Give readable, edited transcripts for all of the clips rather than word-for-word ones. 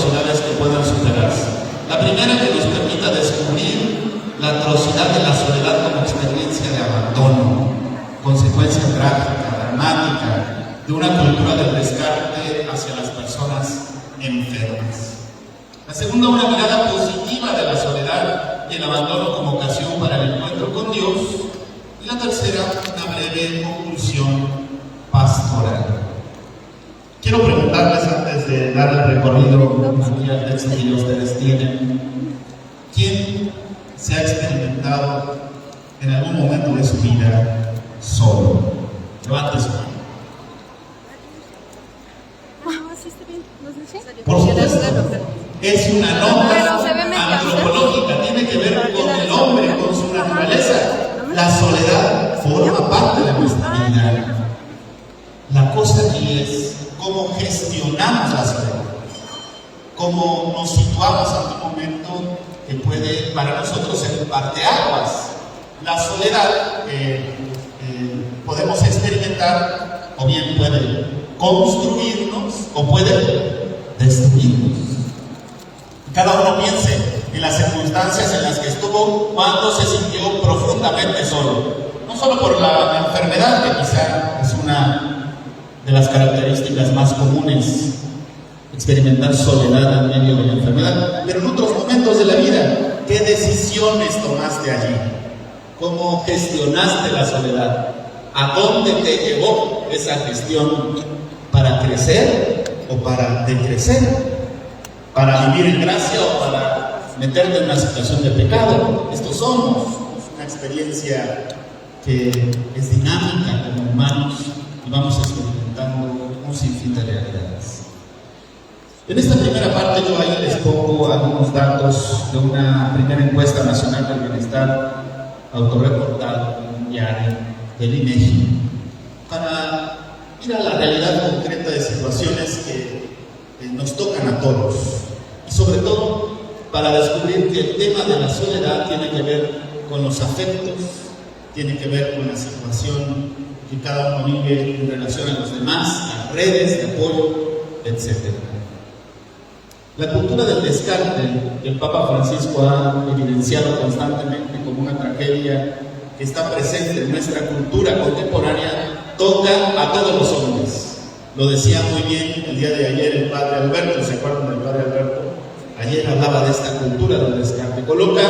atrocidades que puedan superarse. La primera, que nos permita descubrir la atrocidad de la soledad como experiencia de abandono, consecuencia trágica, dramática, de una cultura del descarte hacia las personas enfermas. La segunda, una mirada positiva de la soledad y el abandono como ocasión para el encuentro con Dios. Y la tercera, una breve conclusión pastoral. Quiero preguntarles, antes de dar el recorrido aquí al texto que ustedes tienen, ¿quién se ha experimentado en algún momento de su vida solo? Levante su mano. Por supuesto, es una nota antropológica, tiene que ver con el hombre, con su naturaleza. La soledad forma parte de nuestra vida. La cosa aquí es cómo gestionamos la soledad, cómo nos situamos ante un momento que puede para nosotros ser parteaguas. La soledad podemos experimentar, o bien puede construirnos o puede destruirnos. Cada uno piense en las circunstancias en las que estuvo cuando se sintió profundamente solo. No solo por la enfermedad, que quizá es una de las características más comunes, experimentar soledad en medio de la enfermedad, pero en otros momentos de la vida. ¿Qué decisiones tomaste allí? ¿Cómo gestionaste la soledad? ¿A dónde te llevó esa gestión? ¿Para crecer o para decrecer? ¿Para vivir en gracia o para meterte en una situación de pecado? Estos somos. Es una experiencia que es dinámica como humanos y vamos experimentando un sinfín de realidades. En esta primera parte yo ahí les pongo algunos datos de una primera encuesta nacional del bienestar autorreportada en un diario del INEGI para ir a la realidad concreta de situaciones que nos tocan a todos, y sobre todo para descubrir que el tema de la soledad tiene que ver con los afectos, tiene que ver con la situación que cada uno vive en relación a los demás, las redes de apoyo, etc. La cultura del descarte que el Papa Francisco ha evidenciado constantemente como una tragedia que está presente en nuestra cultura contemporánea toca a todos los hombres. Lo decía muy bien el día de ayer el Padre Alberto. ¿Se acuerdan del Padre Alberto? Ayer hablaba de esta cultura del descarte. Coloca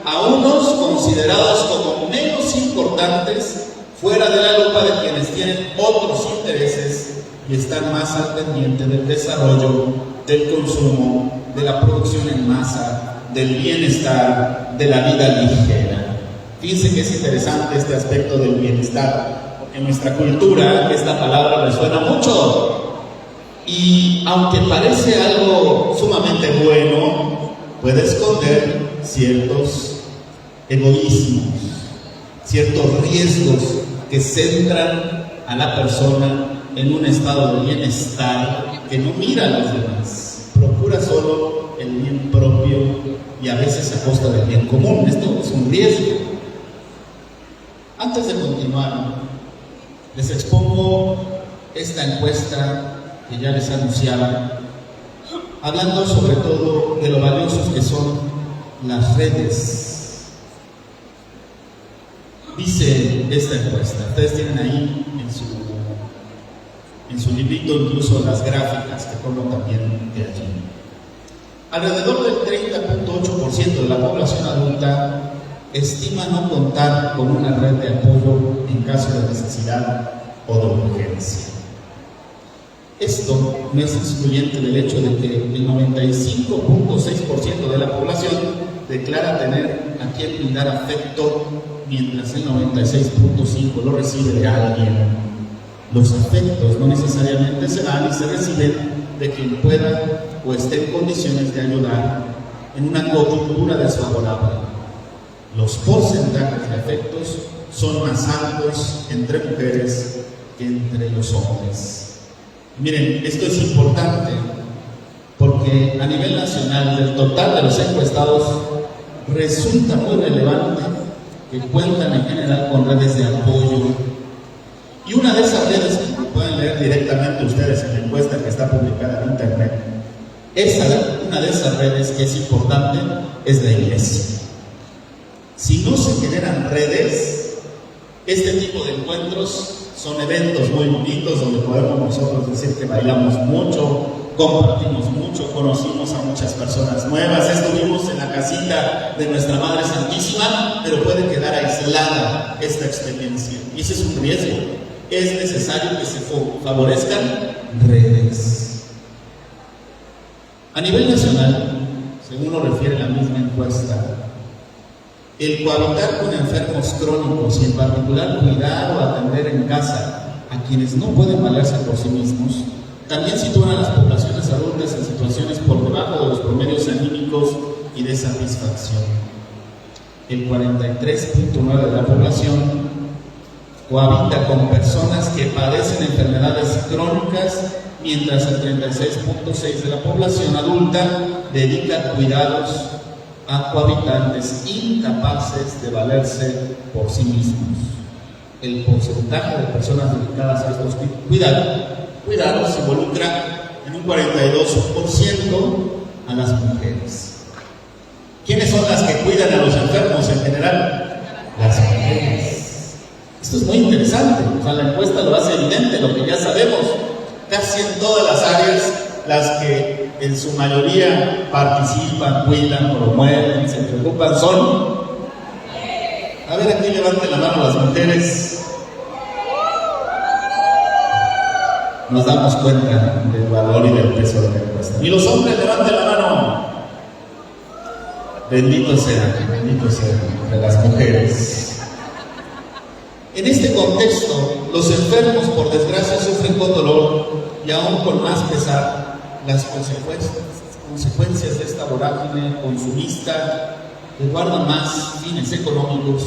a unos considerados como menos importantes fuera de la lupa de quienes tienen otros intereses y están más al pendiente del desarrollo, del consumo, de la producción en masa, del bienestar, de la vida ligera. Fíjense que es interesante este aspecto del bienestar. En nuestra cultura esta palabra resuena mucho y aunque parece algo sumamente bueno, puede esconder ciertos egoísmos, ciertos riesgos que centran a la persona en un estado de bienestar que no mira a los demás, procura solo el bien propio y a veces a costa del bien común. Esto es un riesgo. Antes de continuar, les expongo esta encuesta que ya les anunciaba, hablando sobre todo de lo valiosos que son las redes. Dice esta encuesta, ustedes tienen ahí en su librito incluso las gráficas que pongo también de allí. Alrededor del 30.8% de la población adulta estima no contar con una red de apoyo en caso de necesidad o de urgencia. Esto no es excluyente del hecho de que el 95.6% de la población declara tener a quien brindar afecto, mientras el 96.5% lo recibe de alguien. Los afectos no necesariamente se dan y se reciben de quien pueda o esté en condiciones de ayudar en una coyuntura desfavorable. Los porcentajes de afectos son más altos entre mujeres que entre los hombres. Miren, esto es importante porque a nivel nacional, del total de los encuestados, resulta muy relevante que cuentan en general con redes de apoyo. Y una de esas redes, que pueden leer directamente ustedes en la encuesta que está publicada en internet, esa una de esas redes que es importante es la iglesia. Si no se generan redes, este tipo de encuentros son eventos muy bonitos donde podemos nosotros decir que bailamos mucho, compartimos mucho, conocimos a muchas personas nuevas, estuvimos en la casita de nuestra Madre Santísima, pero puede quedar aislada esta experiencia. Y ese es un riesgo. Es necesario que se favorezcan redes. A nivel nacional, según lo refiere la misma encuesta, el cohabitar con enfermos crónicos y en particular cuidar o atender en casa a quienes no pueden valerse por sí mismos, también sitúan a las poblaciones adultas en situaciones por debajo de los promedios anímicos y de satisfacción. El 43.9% de la población cohabita con personas que padecen enfermedades crónicas, mientras el 36.6% de la población adulta dedica cuidados a cohabitantes incapaces de valerse por sí mismos. El porcentaje de personas dedicadas a estos cuidados se involucra en un 42% a las mujeres. ¿Quiénes son las que cuidan a los enfermos en general? Las mujeres. Esto es muy interesante, o sea, la encuesta lo hace evidente, lo que ya sabemos. Casi en todas las áreas, las que en su mayoría participan, cuidan, promueven, se preocupan, son... A ver, aquí levanten la mano las mujeres. Nos damos cuenta del valor y del peso de la encuesta. Y los hombres, levanten la mano. Bendito sea de las mujeres. En este contexto, los enfermos, por desgracia, sufren con dolor y aún con más pesar las consecuencias de esta vorágine consumista que guarda más fines económicos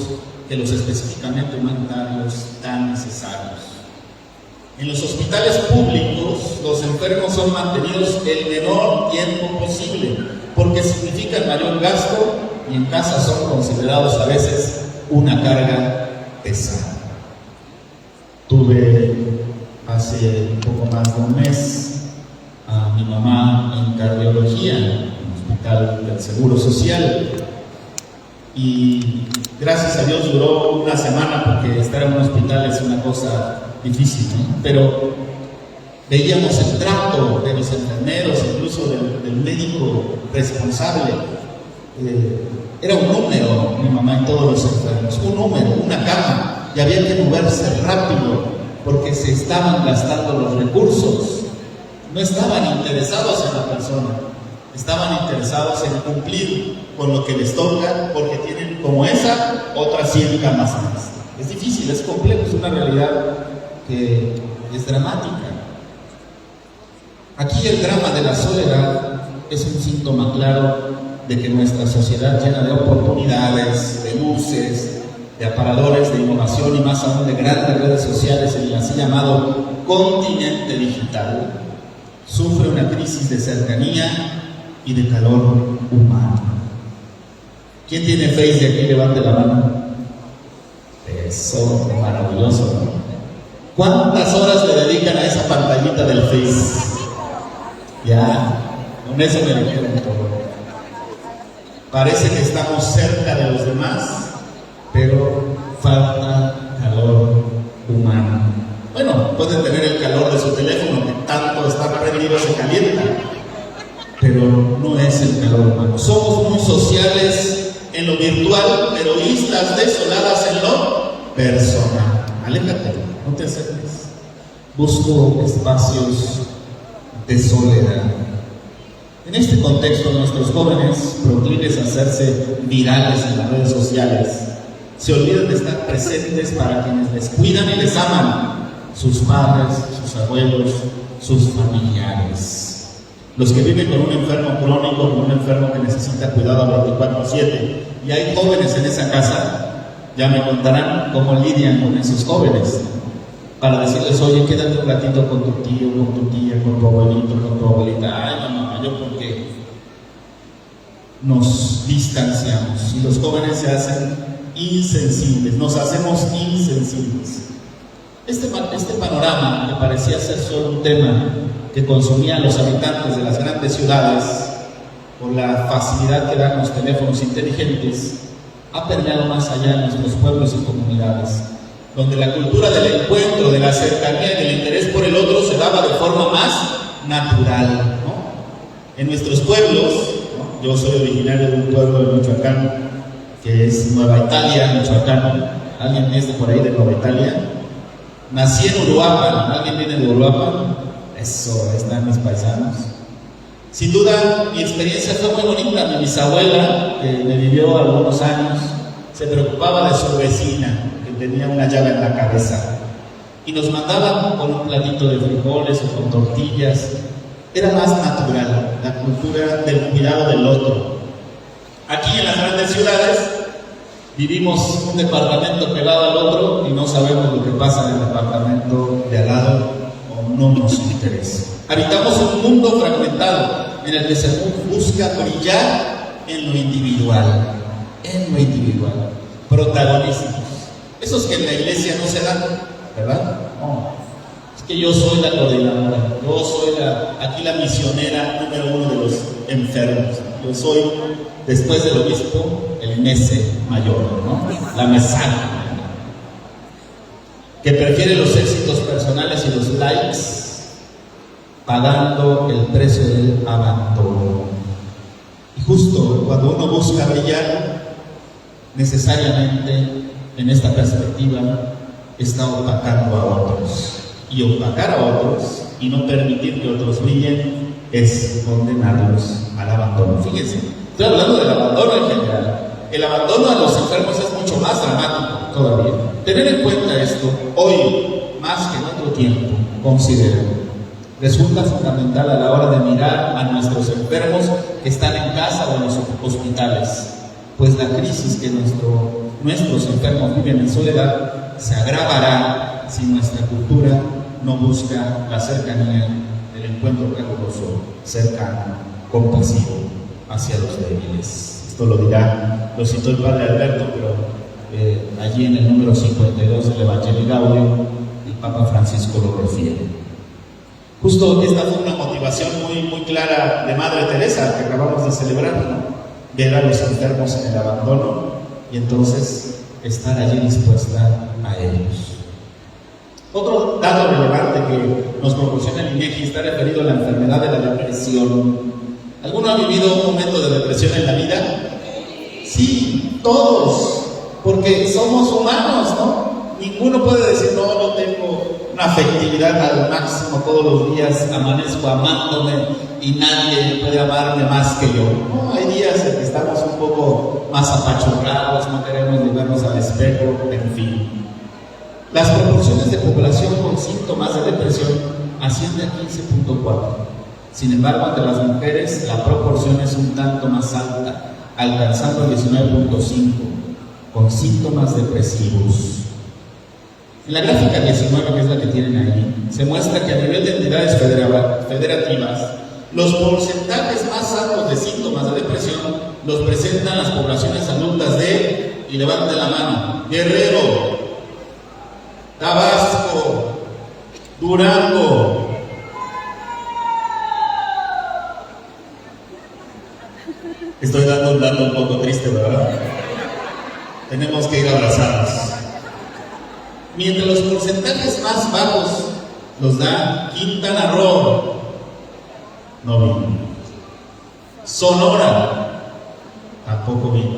que los específicamente humanitarios tan necesarios. En los hospitales públicos, los enfermos son mantenidos el menor tiempo posible, porque significan mayor gasto y en casa son considerados a veces una carga pesada. Tuve hace un poco más de un mes a mi mamá en cardiología, en el hospital del Seguro Social, y gracias a Dios duró una semana, porque estar en un hospital es una cosa difícil, ¿no? Pero veíamos el trato de los enfermeros, incluso del médico responsable. Era un número, mi mamá, en todos los enfermos, un número, una cama, y había que moverse rápido porque se estaban gastando los recursos. No estaban interesados en la persona, estaban interesados en cumplir con lo que les toca, porque tienen como esa otras 100 camas más. Es difícil, es complejo, es una realidad que es dramática. Aquí el drama de la soledad es un síntoma claro de que nuestra sociedad, llena de oportunidades, de luces, de aparadores de innovación y más aún de grandes redes sociales en el así llamado continente digital, sufre una crisis de cercanía y de calor humano. ¿Quién tiene Face de aquí? Levante la mano. Eso, maravilloso, ¿no? ¿Cuántas horas le dedican a esa pantallita del Face? Ya, con eso me dijeron todo. Parece que estamos cerca de los demás, pero falta calor humano. Bueno, pueden tener el calor de su teléfono, que tanto está prendido se calienta, pero no es el calor humano. Somos muy sociales en lo virtual, pero islas desoladas en lo personal. Aléjate, no te acerques. Busco espacios de soledad. En este contexto, nuestros jóvenes, proclives a hacerse virales en las redes sociales, se olvidan de estar presentes para quienes les cuidan y les aman: sus padres, sus abuelos, sus familiares. Los que viven con un enfermo crónico, con un enfermo que necesita cuidado 24/7, y hay jóvenes en esa casa, ya me contarán cómo lidian con esos jóvenes, para decirles: oye, quédate un ratito con tu tío, con tu tía, con tu abuelito, con tu abuelita. Ay, mamá, yo porque nos distanciamos, y los jóvenes se hacen insensibles, nos hacemos insensibles. Este panorama, que parecía ser solo un tema que consumía a los habitantes de las grandes ciudades, por la facilidad que dan los teléfonos inteligentes, ha permeado más allá en nuestros pueblos y comunidades, donde la cultura del encuentro, de la cercanía y del interés por el otro se daba de forma más natural, ¿no? En nuestros pueblos, ¿no? Yo soy originario de un pueblo de Michoacán, que es Nueva Italia, Michoacán. ¿Alguien es de por ahí de Nueva Italia? Nací en Uruapan. ¿Alguien viene de Uruapan? Eso, ahí están mis paisanos. Sin duda, mi experiencia fue muy bonita. Mi bisabuela, que me vivió algunos años, se preocupaba de su vecina, que tenía una llaga en la cabeza, y nos mandaba con un platito de frijoles o con tortillas. Era más natural la cultura del cuidado del otro. Aquí en las grandes ciudades vivimos un departamento pegado al otro y no sabemos lo que pasa en el departamento de al lado o no nos interesa. Habitamos un mundo fragmentado en el que se busca brillar en lo individual, protagonismos, esos que en la iglesia no se dan, ¿verdad? No. Es que yo soy la coordinadora, yo soy aquí la misionera número 1 de los enfermos, yo soy, después del obispo, el mese mayor, ¿no? La mesana, que prefiere los éxitos personales y los likes, pagando el precio del abandono. Y justo cuando uno busca brillar, necesariamente en esta perspectiva está opacando a otros. Y opacar a otros y no permitir que otros brillen es condenarlos al abandono. Fíjense, estoy hablando del abandono en general. El abandono a los enfermos es mucho más dramático todavía. Tener en cuenta esto, hoy, más que en otro tiempo, considero, resulta fundamental a la hora de mirar a nuestros enfermos que están en casa o en los hospitales, pues la crisis que nuestros enfermos viven en soledad se agravará si nuestra cultura no busca la cercanía del encuentro caluroso, cercano, compasivo hacia los débiles. Esto lo citó el padre Alberto, pero allí en el número 52 del Evangelii Gaudium, el Papa Francisco lo refiere. Justo esta fue una motivación muy clara de Madre Teresa que acabamos de celebrar, ¿no? Ver a los enfermos en el abandono y entonces estar allí dispuesta a ellos. Otro dato relevante que nos proporciona el INEGI está referido a la enfermedad de la depresión. ¿Alguno ha vivido un momento de depresión en la vida? Sí, todos, porque somos humanos, ¿no? Ninguno puede decir, no, yo tengo una afectividad al máximo todos los días, amanezco amándome y nadie puede amarme más que yo. No, hay días en que estamos un poco más apachurrados, no queremos ni vernos al espejo, en fin. Las proporciones de población con síntomas de depresión ascienden a 15.4. Sin embargo, entre las mujeres la proporción es un tanto más alta, alcanzando el 19.5, con síntomas depresivos. En la gráfica 19, que es la que tienen ahí, se muestra que a nivel de entidades federativas, los porcentajes más altos de síntomas de depresión los presentan las poblaciones adultas de, y levanten la mano, Guerrero, Tabasco, Durango. Estoy dando un dato un poco triste, ¿verdad? Tenemos que ir abrazados. Mientras los porcentajes más bajos los da Quintana Roo, no vino. Sonora, tampoco vino.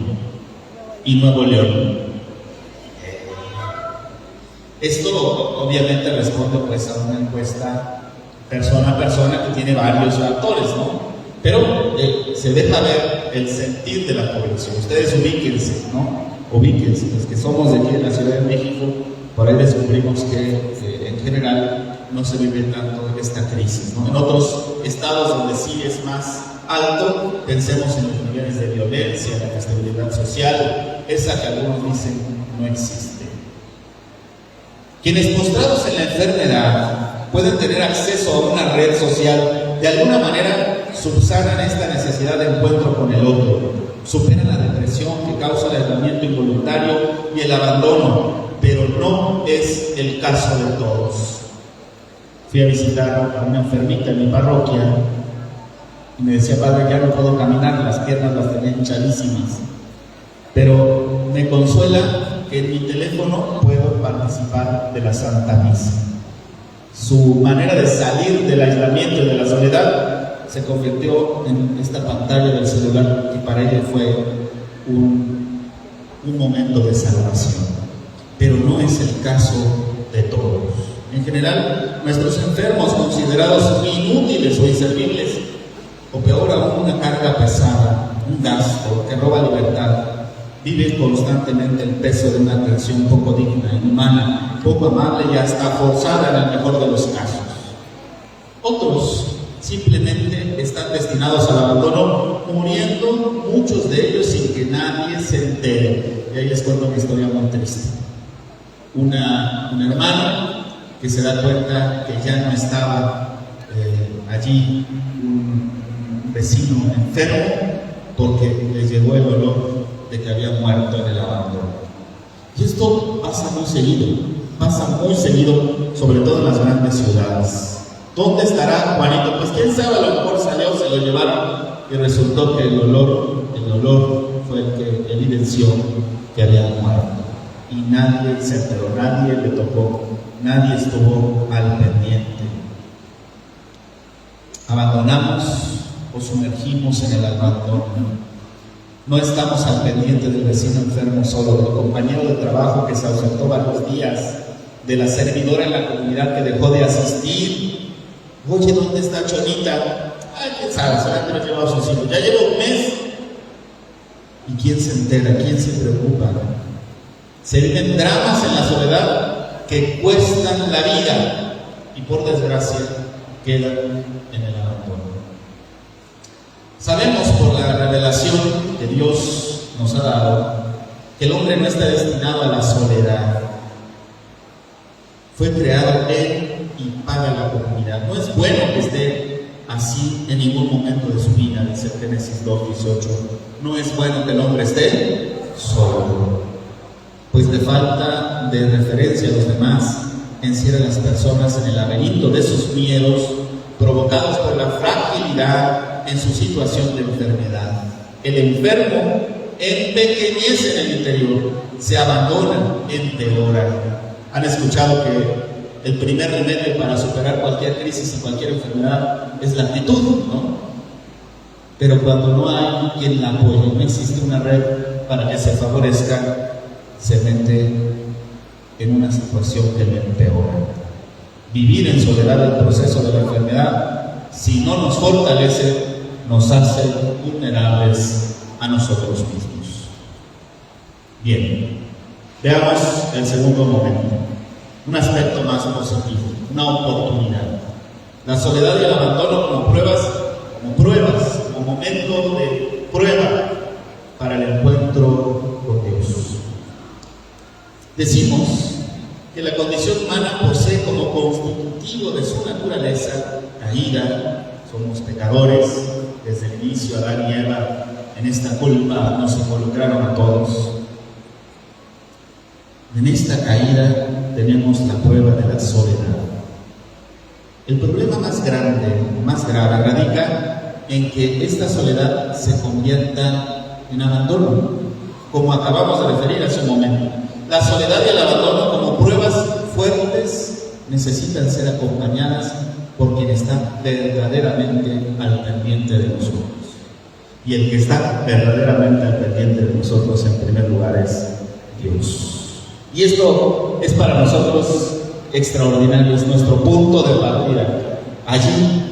Y Nuevo León. Esto obviamente responde pues a una encuesta persona a persona que tiene varios factores, ¿no? Pero se deja ver el sentir de la población. Ustedes ubíquense, ¿no? Ubíquense, los que somos de aquí en la Ciudad de México, por ahí descubrimos que en general no se vive tanto esta crisis, ¿no? En otros estados donde sí es más alto, pensemos en los niveles de violencia, la inestabilidad social, esa que algunos dicen no existe. Quienes postrados en la enfermedad pueden tener acceso a una red social, de alguna manera subsanan esta necesidad de encuentro con el otro, superan la depresión que causa el aislamiento involuntario y el abandono, pero no es el caso de todos. Fui a visitar a una enfermita en mi parroquia Y me decía, padre, ya no puedo caminar, las piernas las tenía hinchadísimas. Pero me consuela que en mi teléfono puedo participar de la Santa Misa. Su manera de salir del aislamiento y de la soledad se convirtió en esta pantalla del celular, que para ella fue un momento de salvación. Pero no es el caso de todos. En general, nuestros enfermos, considerados inútiles o inservibles, o peor aún, una carga pesada, un gasto que roba libertad, viven constantemente el peso de una atención poco digna, inhumana, poco amable y hasta forzada en el mejor de los casos. Otros simplemente están destinados al abandono, muriendo muchos de ellos sin que nadie se entere. Y ahí les cuento una historia muy triste. Una hermana que se da cuenta que ya no estaba allí un vecino enfermo, porque le llegó el olor de que había muerto en el abandono. Y esto pasa muy seguido, sobre todo en las grandes ciudades. ¿Dónde estará Juanito? Pues quién sabe, a lo mejor salió, se lo llevaron y resultó que el olor fue el que evidenció que había muerto. Y nadie se enteró, nadie le tocó, nadie estuvo al pendiente. Abandonamos o sumergimos en el abandono. No estamos al pendiente del vecino enfermo solo, del compañero de trabajo que se ausentó varios días, de la servidora en la comunidad que dejó de asistir. Oye, ¿dónde está Chonita? Ay, quién sabe, será que lo lleva a sus hijos. Ya lleva un mes. ¿Y quién se entera? ¿Quién se preocupa? Se viven dramas en la soledad que cuestan la vida y por desgracia quedan en el abandono. Sabemos por la revelación que Dios nos ha dado que el hombre no está destinado a la soledad. Fue creado Él y para la comunidad. No es bueno que esté así en ningún momento de su vida, dice Génesis 2:18. No es bueno que el hombre esté solo, pues de falta de referencia a los demás, encierra a las personas en el laberinto de sus miedos, provocados por la fragilidad en su situación de enfermedad. El enfermo empequeñece en el interior, se abandona, empeora. Han escuchado que el primer remedio para superar cualquier crisis y cualquier enfermedad es la actitud, ¿no? Pero cuando no hay quien la apoye, no existe una red para que se favorezca, se mete en una situación que le empeora. Vivir en soledad el proceso de la enfermedad, si no nos fortalece, nos hace vulnerables a nosotros mismos. Bien, veamos el segundo momento, un aspecto más positivo, una oportunidad. La soledad y el abandono como pruebas, como momento de prueba para el encuentro con Dios. Decimos que la condición humana posee como constitutivo de su naturaleza caída. Somos pecadores. Desde el inicio, Adán y Eva en esta culpa nos involucraron a todos. En esta caída tenemos la prueba de la soledad. El problema más grave radica en que esta soledad se convierta en abandono, como acabamos de referir hace un momento. La soledad y el abandono, como pruebas fuertes, necesitan ser acompañadas por quien está verdaderamente al pendiente de nosotros. Y el que está verdaderamente al pendiente de nosotros, en primer lugar, es Dios. Y esto es para nosotros extraordinario, es nuestro punto de partida. Allí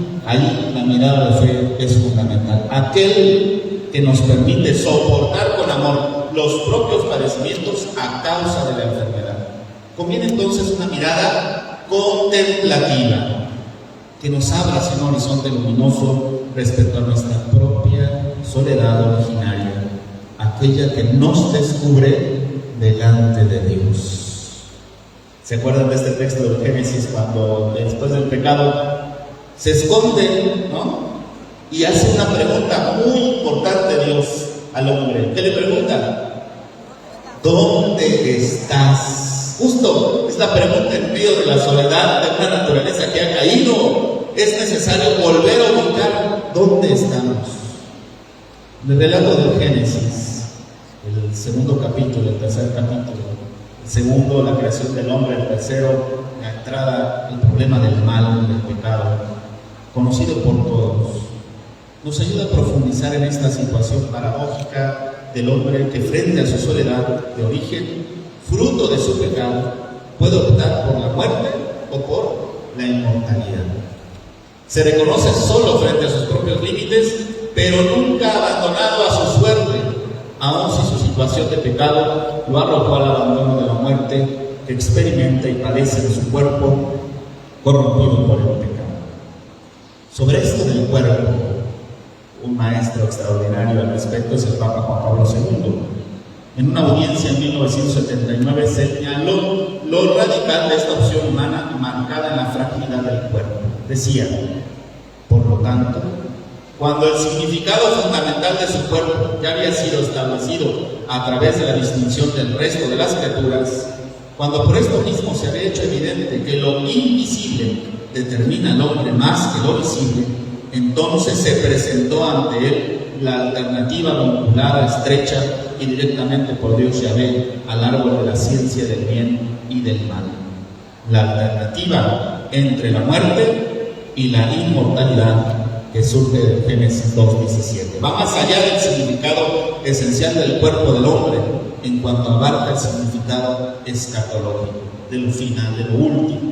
la mirada de fe es fundamental. Aquel que nos permite soportar con amor los propios padecimientos a causa de la enfermedad. Conviene entonces una mirada contemplativa que nos abra hacia un horizonte luminoso respecto a nuestra propia soledad originaria, aquella que nos descubre delante de Dios. ¿Se acuerdan de este texto del Génesis cuando después del pecado se esconde, ¿no? Y hace una pregunta muy importante Dios al hombre. ¿Qué le pregunta? ¿Dónde estás? Justo es la pregunta en medio de la soledad de una naturaleza que ha caído. es necesario volver a ubicar dónde estamos. En el relato del Génesis, el segundo capítulo, el tercer capítulo, el segundo, la creación del hombre, el tercero, la entrada, el problema del mal, del pecado, conocido por todos, nos ayuda a profundizar en esta situación paradójica del hombre que frente a su soledad de origen, fruto de su pecado, puede optar por la muerte o por la inmortalidad. Se reconoce solo frente a sus propios límites, pero nunca abandonado a su suerte, aun si su situación de pecado lo arrojó al abandono de la muerte que experimenta y padece en su cuerpo corrompido por el pecado. Sobre esto del cuerpo, un maestro extraordinario al respecto es el Papa Juan Pablo II. En una audiencia en 1979 señaló lo radical de esta opción humana marcada en la fragilidad del cuerpo. Decía, por lo tanto, cuando el significado fundamental de su cuerpo ya había sido establecido a través de la distinción del resto de las criaturas, cuando por esto mismo se había hecho evidente que lo invisible determina al hombre más que lo visible, entonces se presentó ante él la alternativa vinculada, estrecha y directamente por Dios Yahvé al árbol de la ciencia del bien y del mal. La alternativa entre la muerte y la inmortalidad que surge de Génesis 2:17. Va más allá del significado esencial del cuerpo del hombre en cuanto abarca el significado escatológico, de lo final, de lo último.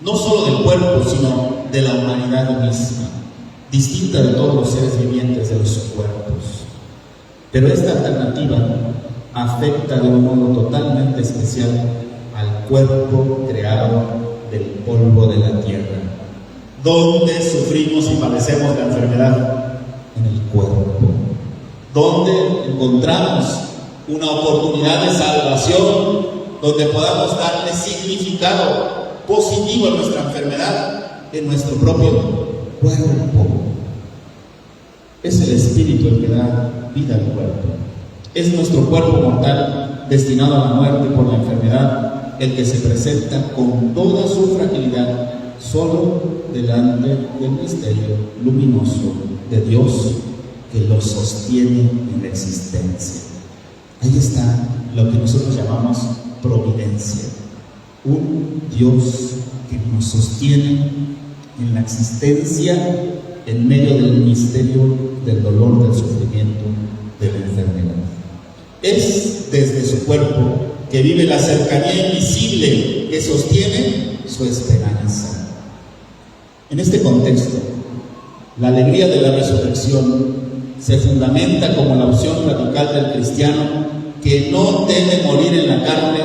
No solo del cuerpo, sino de la humanidad misma, distinta de todos los seres vivientes de los cuerpos. Pero esta alternativa afecta de un modo totalmente especial al cuerpo creado del polvo de la tierra. ¿Dónde sufrimos y padecemos la enfermedad? En el cuerpo. ¿Dónde encontramos una oportunidad de salvación, donde podamos darle significado positivo a nuestra enfermedad? En nuestro propio cuerpo. Es el espíritu el que da vida al cuerpo. Es nuestro cuerpo mortal destinado a la muerte por la enfermedad el que se presenta con toda su fragilidad solo delante del misterio luminoso de Dios que lo sostiene en la existencia. Ahí está lo que nosotros llamamos providencia. Un Dios que nos sostiene en la existencia en medio del misterio del dolor, del sufrimiento, de la enfermedad. Es desde su cuerpo que vive la cercanía invisible que sostiene su esperanza. En este contexto, la alegría de la resurrección se fundamenta como la opción radical del cristiano que no teme morir en la carne,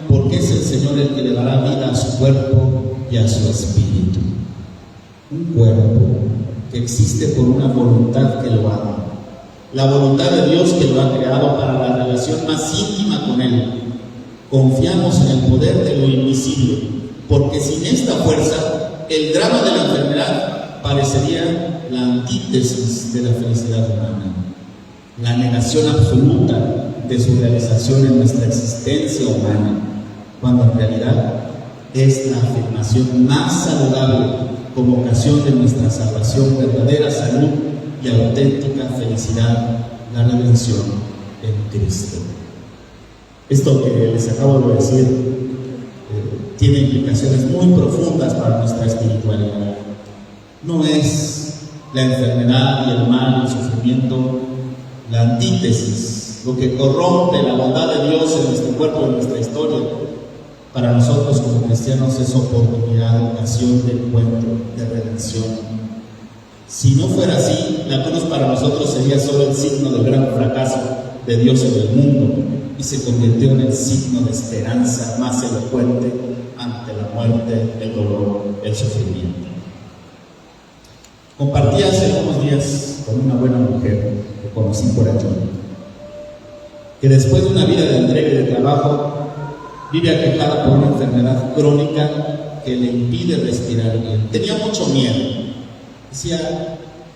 porque es el Señor el que le dará vida a su cuerpo y a su espíritu. Un cuerpo que existe por una voluntad que lo ama, la voluntad de Dios que lo ha creado para la relación más íntima con Él. Confiamos en el poder de lo invisible, porque sin esta fuerza, el drama de la enfermedad parecería la antítesis de la felicidad humana, la negación absoluta de su realización en nuestra existencia humana, cuando en realidad es la afirmación más saludable como ocasión de nuestra salvación, verdadera salud y auténtica felicidad, la redención en Cristo. Esto que les acabo de decir tiene implicaciones muy profundas para nuestra espiritualidad. No es la enfermedad y el mal y el sufrimiento la antítesis, lo que corrompe la bondad de Dios en nuestro cuerpo y en nuestra historia. Para nosotros como cristianos es oportunidad, ocasión de encuentro, de redención. Si no fuera así, la cruz para nosotros sería solo el signo del gran fracaso de Dios en el mundo y se convirtió en el signo de esperanza más elocuente ante la muerte, el dolor, el sufrimiento. Compartí hace unos días con una buena mujer que conocí por allí, que después de una vida de entrega y de trabajo, vive aquejada por una enfermedad crónica que le impide respirar bien. Tenía mucho miedo.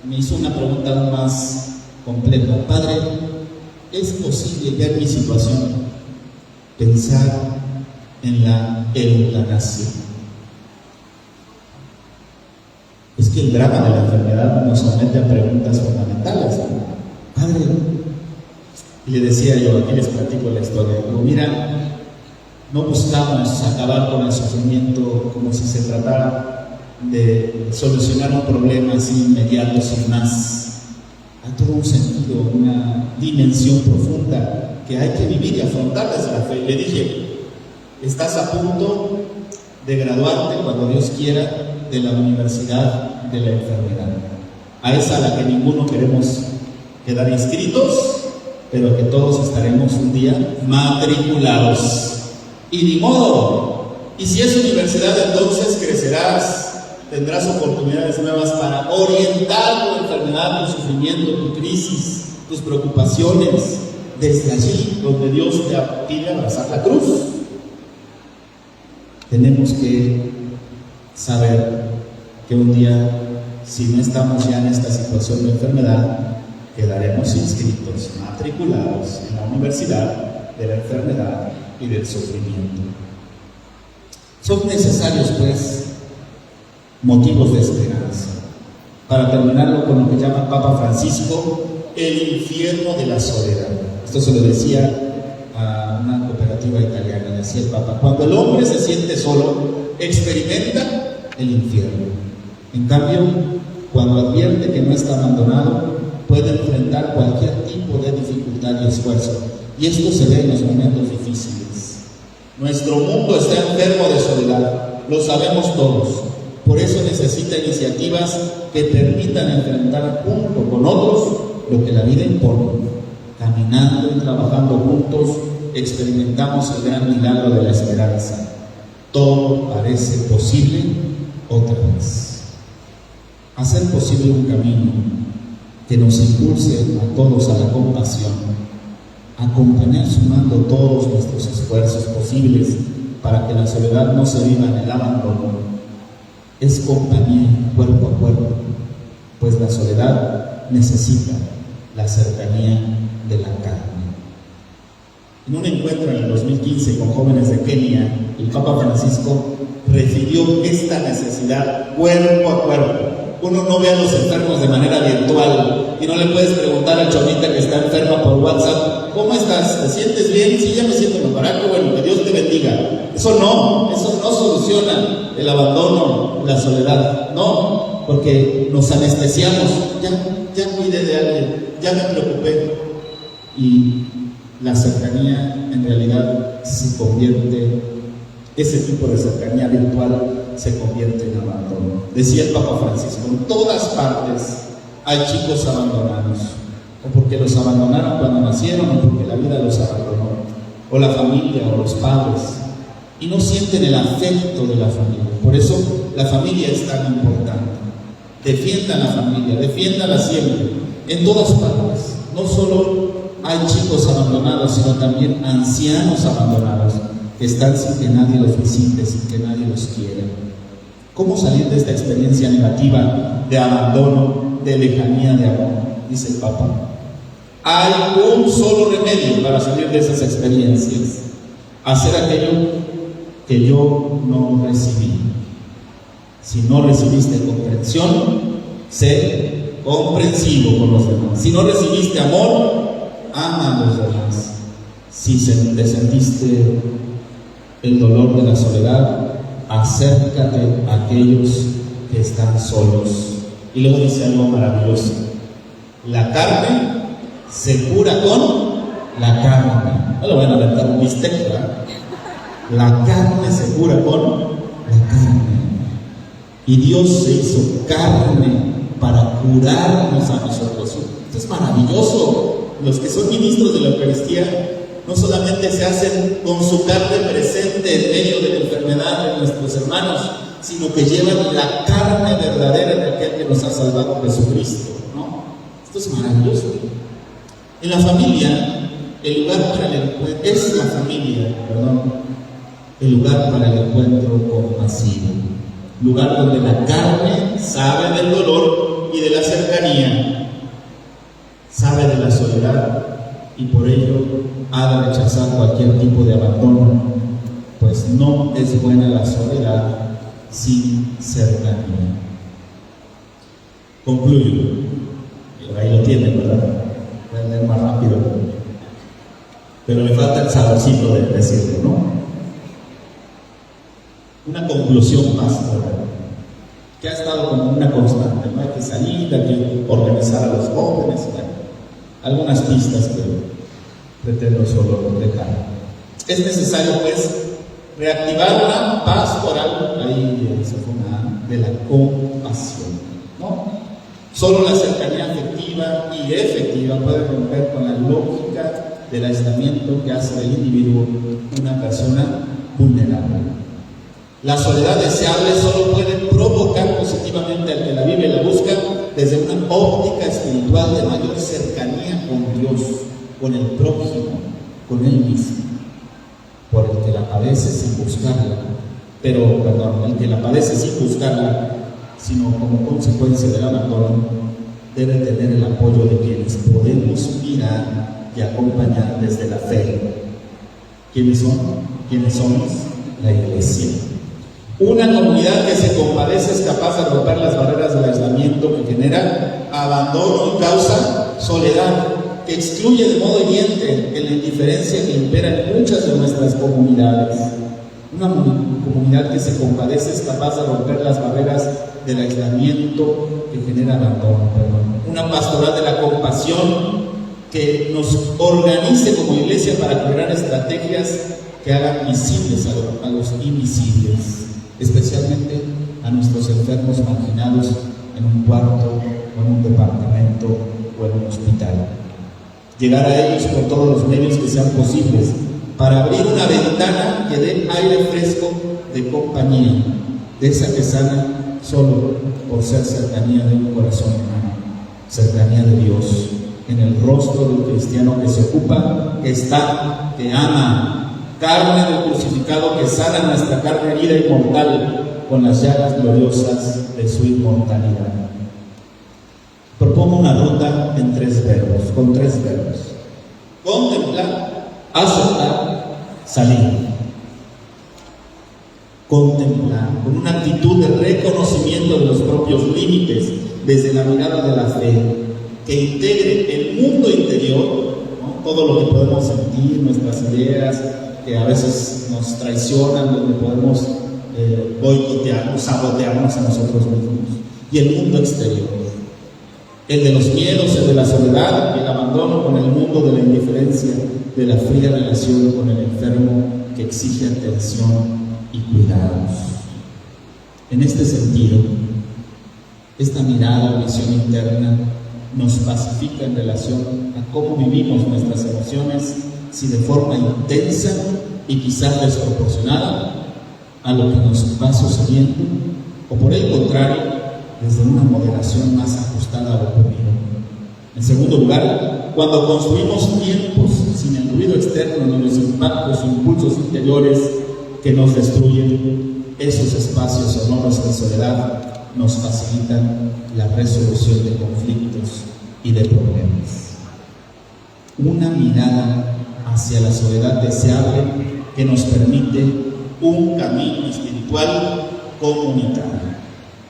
Me hizo una pregunta aún más compleja. Padre, ¿es posible ya en mi situación pensar en la eutanasia? que el drama de la enfermedad nos somete a preguntas fundamentales, ¿no? Padre, y le decía yo, aquí les platico la historia, pero mira, no buscamos acabar con el sufrimiento como si se tratara de solucionar un problema así inmediato, sin más. Hay todo un sentido, una dimensión profunda que hay que vivir y afrontar desde la fe. Le dije, estás a punto de graduarte, cuando Dios quiera, de la universidad de la enfermedad. A esa a la que ninguno queremos quedar inscritos, pero que todos estaremos un día matriculados. Y ni modo. Y si es universidad, entonces crecerás, tendrás oportunidades nuevas para orientar tu enfermedad, tu sufrimiento, tu crisis, tus preocupaciones, desde allí donde Dios te pide abrazar la cruz. Tenemos que saber que un día, si no estamos ya en esta situación de enfermedad, quedaremos inscritos, matriculados en la universidad de la enfermedad y del sufrimiento. Son necesarios, pues, motivos de esperanza. Para terminarlo con lo que llama Papa Francisco, el infierno de la soledad. Esto se lo decía a una cooperativa italiana, decía el Papa: cuando el hombre se siente solo, experimenta el infierno. En cambio, cuando advierte que no está abandonado, puede enfrentar cualquier tipo de dificultad y esfuerzo. Y esto se ve en los momentos difíciles. Nuestro mundo está enfermo de soledad, lo sabemos todos. Por eso necesita iniciativas que permitan enfrentar junto con otros lo que la vida impone. Caminando y trabajando juntos, experimentamos el gran milagro de la esperanza. Todo parece posible otra vez. Hacer posible un camino que nos impulse a todos a la compasión, acompañar sumando todos nuestros esfuerzos posibles para que la soledad no se viva en el abandono, es compañía cuerpo a cuerpo, pues la soledad necesita la cercanía de la carne. En un encuentro en el 2015 con jóvenes de Kenia, el Papa Francisco refirió esta necesidad cuerpo a cuerpo. Uno no ve a los enfermos de manera virtual y no le puedes preguntar a Chomita que está enferma por WhatsApp: ¿cómo estás? ¿Te sientes bien? Sí, ya me siento mejor. Bueno, que Dios te bendiga. Eso no soluciona el abandono, la soledad, no, porque nos anestesiamos. Ya cuidé de alguien, ya me preocupé. Y la cercanía en realidad se convierte, ese tipo de cercanía virtual se convierte en abandono. Decía el Papa Francisco: en todas partes hay chicos abandonados, o porque los abandonaron cuando nacieron, o porque la vida los abandonó, o la familia, o los padres, y no sienten el afecto de la familia. Por eso la familia es tan importante. Defiendan la familia, defiéndala siempre, en todas partes. No solo hay chicos abandonados, sino también ancianos abandonados, que están sin que nadie los visite, sin que nadie los quiera. ¿Cómo salir de esta experiencia negativa de abandono, de lejanía de amor? Dice el Papa. Hay un solo remedio para salir de esas experiencias: hacer aquello que yo no recibí. Si no recibiste comprensión, sé comprensivo con los demás. Si no recibiste amor, ama a los demás. Si te sentiste el dolor de la soledad, acércate a aquellos que están solos. Y luego dice algo maravilloso: la carne se cura con la carne. No lo van a aventar un bistec, ¿verdad? La carne se cura con la carne. Y Dios se hizo carne para curarnos a nosotros. Esto es maravilloso. Los que son ministros de la Eucaristía no solamente se hacen con su carne presente en medio de la enfermedad de nuestros hermanos, sino que llevan la carne verdadera de aquel que nos ha salvado, Jesucristo, ¿no? Esto es maravilloso. En la familia, el lugar para el encuentro, es la familia, el lugar para el encuentro compasivo, lugar donde la carne sabe del dolor y de la cercanía, sabe de la soledad, y por ello ha de rechazar cualquier tipo de abandono, pues no es buena la soledad sin cercanía. Concluyo. Por ahí lo tienen, ¿verdad? Voy a leer más rápido. Pero me falta el saborcito de decirlo, ¿no? Una conclusión pastoral que ha estado como una constante, ¿no? Hay que salir, hay que organizar a los jóvenes, ¿no? Algunas pistas que pretendo solo dejar. Es necesario, pues, reactivar la pastoral, ahí se forma, de la compasión, ¿no? Solo la cercanía afectiva y efectiva puede romper con la lógica del aislamiento que hace del individuo una persona vulnerable. La soledad deseable solo puede provocar positivamente al que la vive y la busca desde una óptica espiritual de mayor cercanía con Dios, con el prójimo, con él mismo, por el que la padece sin buscarla, el que la padece sin buscarla, sino como consecuencia del abandono, debe tener el apoyo de quienes podemos mirar y acompañar desde la fe. ¿Quiénes son? ¿Quiénes somos? La Iglesia. Una comunidad que se compadece es capaz de romper las barreras del aislamiento que genera abandono y causa soledad, que excluye de modo hiriente en la indiferencia que impera en muchas de nuestras comunidades. Una comunidad que se compadece es capaz de romper las barreras del aislamiento que genera abandono. Una pastoral de la compasión que nos organice como iglesia para crear estrategias que hagan visibles a los invisibles, especialmente a nuestros enfermos marginados en un cuarto o en un departamento o en un hospital. Llegar a ellos por todos los medios que sean posibles para abrir una ventana que dé aire fresco de compañía, de esa que sana solo por ser cercanía de un corazón humano, cercanía de Dios, en el rostro de un cristiano que se ocupa, que está, que ama, carne del crucificado que sana nuestra carne herida y mortal con las llagas gloriosas de su inmortalidad. Propongo una ruta en con tres verbos: contemplar, aceptar, salir. Contemplar, con una actitud de reconocimiento de los propios límites desde la mirada de la fe, que integre el mundo interior, ¿no? Todo lo que podemos sentir, nuestras ideas, que a veces nos traicionan, donde podemos boicotearnos, sabotearnos a nosotros mismos, y el mundo exterior, el de los miedos, el de la soledad, el abandono con el mundo de la indiferencia, de la fría relación con el enfermo que exige atención y cuidados. En este sentido, esta mirada o visión interna nos pacifica en relación a cómo vivimos nuestras emociones, si de forma intensa y quizás desproporcionada a lo que nos va sucediendo, o por el contrario, desde una moderación más ajustada a lo ocurrido. En segundo lugar, cuando construimos tiempos sin el ruido externo ni los impactos o impulsos interiores que nos destruyen, esos espacios sonoros de soledad nos facilitan la resolución de conflictos y de problemas. Una mirada hacia la soledad deseable que nos permite un camino espiritual comunitario.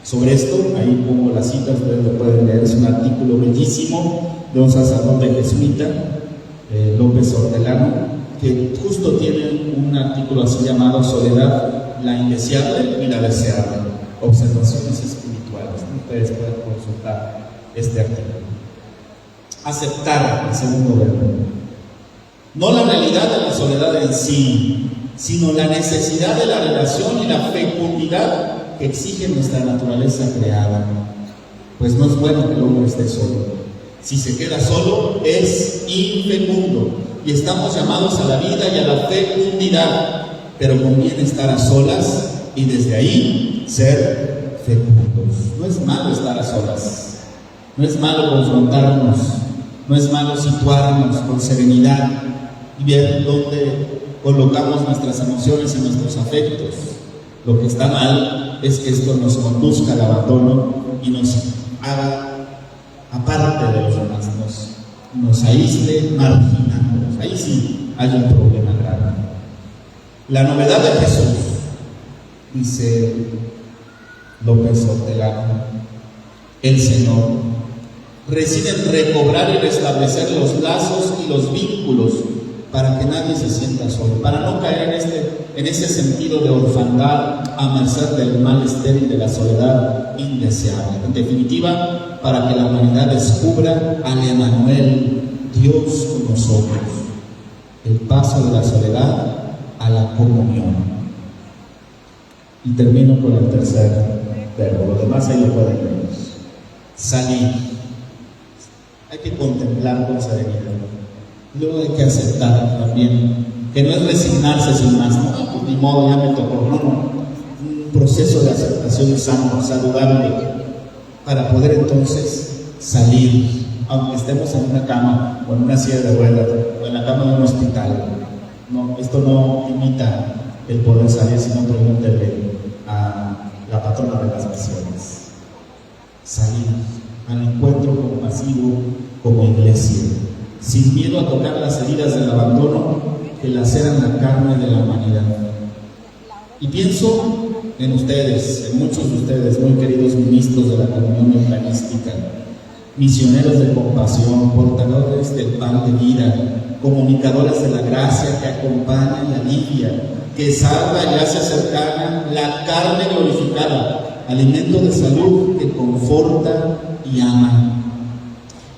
Sobre esto, ahí pongo la cita, ustedes lo pueden leer, es un artículo bellísimo de un sacerdote jesuita, López Hortelano, que justo tiene un artículo así llamado Soledad, la indeseable y la deseable, observaciones espirituales. Ustedes pueden consultar este artículo. Aceptar, el segundo verbo. No la realidad de la soledad en sí, sino la necesidad de la relación y la fecundidad que exige nuestra naturaleza creada. Pues no es bueno que el hombre esté solo. Si se queda solo, es infecundo. Y estamos llamados a la vida y a la fecundidad, pero conviene estar a solas y desde ahí ser fecundos. No es malo estar a solas, no es malo confrontarnos, no es malo situarnos con serenidad y ver dónde colocamos nuestras emociones y nuestros afectos. Lo que está mal es que esto nos conduzca al abandono y nos haga aparte de los demás, nos aísle marginándonos. Ahí sí hay un problema grave. La novedad de Jesús, dice López Hortelano, el Señor. Reside en recobrar y restablecer los lazos y los vínculos para que nadie se sienta solo, para no caer en ese sentido de orfandad a merced del mal estéril de la soledad indeseable. En definitiva, para que la humanidad descubra al Emmanuel, Dios con nosotros, el paso de la soledad a la comunión. Y termino con el tercer verbo, lo demás ahí lo pueden ver. Salir. Hay que contemplar con serenidad. Luego hay que aceptar también que no es resignarse sin más, no, pues ni modo, ya me tocó, no, un proceso de aceptación sano, saludable, para poder entonces salir, aunque estemos en una cama o en una silla de ruedas o en la cama de un hospital. No, esto no limita el poder salir, sino pregúntele a la patrona de las misiones. Salir al encuentro compasivo como iglesia, sin miedo a tocar las heridas del abandono que laceran la carne de la humanidad. Y pienso en ustedes, en muchos de ustedes, muy queridos ministros de la comunión eucarística, misioneros de compasión, portadores del pan de vida, comunicadores de la gracia que acompaña y alivia, que salva y hace cercana la carne glorificada, alimento de salud que conforta y ama.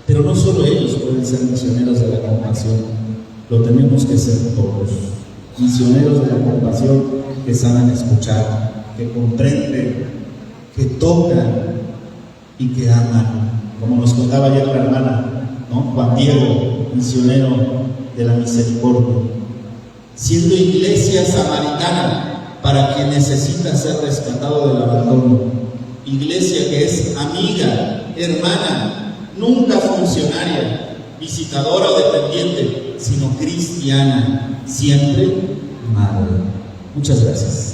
Pero no solo ellos pueden ser misioneros de la compasión, lo tenemos que ser todos. Misioneros de la compasión que saben escuchar, que comprenden, que tocan y que aman. Como nos contaba ayer la hermana, ¿no? Juan Diego, misionero de la misericordia. Siendo iglesia samaritana para quien necesita ser rescatado del abandono. Iglesia que es amiga, hermana, nunca funcionaria, visitadora o dependiente, sino cristiana, siempre madre. Muchas gracias.